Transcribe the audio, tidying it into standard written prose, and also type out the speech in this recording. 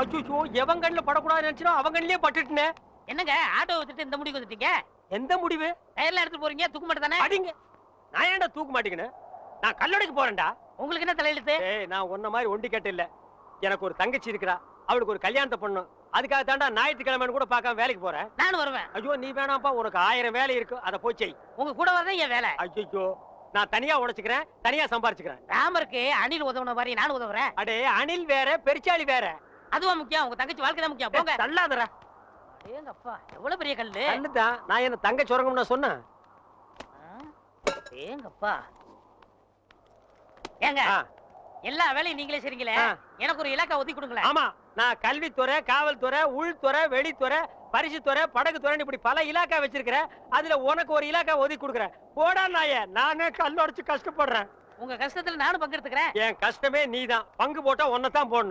அச்சோ, எவன் கண்ணுல படக்கூடாது நினைச்சோ அவன் கண்ணிலே பட்டுட்டே. என்னங்க ஆட்டோ வச்சுட்டு இந்த முடிவுக்கு வந்துட்டீங்க? எந்த முடிவு? டயர்ல எடுத்து போறீங்க, தூக்க மாட்டே தானே? அடிங்க. நான் ஏன்டா தூக்க மாட்டேங்கன்னு? நான் கல்லடைக்கு போறேன்டா. உங்களுக்கு என்ன தலையெழுத்து? ஏய், நான் உன்ன மாதிரி ஒண்டி கேட்ட இல்ல. எனக்கு ஒரு தங்கச்சி இருக்கறா. அவளுக்கு ஒரு கல்யாணத்தை பண்ணணும். அதுக்காக தாண்டா ஞாயிற்றுக்கிழமைன்னு கூட பார்க்காம வேலைக்கு போறேன். நானும் வருவேன். ஐயோ, நீ வேணாம்ப்பா, உனக்கு 1000 வேலை இருக்கு. அத போய் செய். உங்க கூட வரதே என் வேலை. ஐயோ, நான் தனியா உழைச்சுக்கிறேன், தனியா சம்பாரிச்சுக்கிறேன். ராமருக்கு அணில் உதவுன மாதிரி நானும் உதவுறேன். அடே, அணில் வேற, பெருச்சாளி வேற. அதுவா முக்கியம்? உங்க தங்கச்சி வாழ்க்கை தான் முக்கியம். போங்க. தள்ளாதடா. ஏங்கப்பா, எவ்வளவு பெரிய கல்லு. கல்லுதான். நான் என்ன தங்க சுரங்கம்னு சொன்னேன்? ஏங்கப்பா. ஏங்க, எல்லா வேலையும் நீங்களே செய்றீங்களே, எனக்கு ஒரு இலாக்கா ஒதுக்கி கொடுங்களேன். ஆமா, நான் கல்வித்துறை, காவல்துறை, உள்துறை, வெளித்துறை, பரிசுத்துறை, படகுத்துறை, இப்படி பல இலாக்கா வச்சிருக்கிறேன். அதுல உனக்கு ஒரு இலாக்கா ஒதுக்கி கொடுக்குறேன். போடா நாயே, நானே கல் உடைச்சு கஷ்டப்படுறேன். உங்க கஷ்டத்துல நானும் பங்கெடுத்துக்கிறேன். என் கஷ்டமே நீதான். பங்கு போட்டா ஒன்னதான் போடணும்.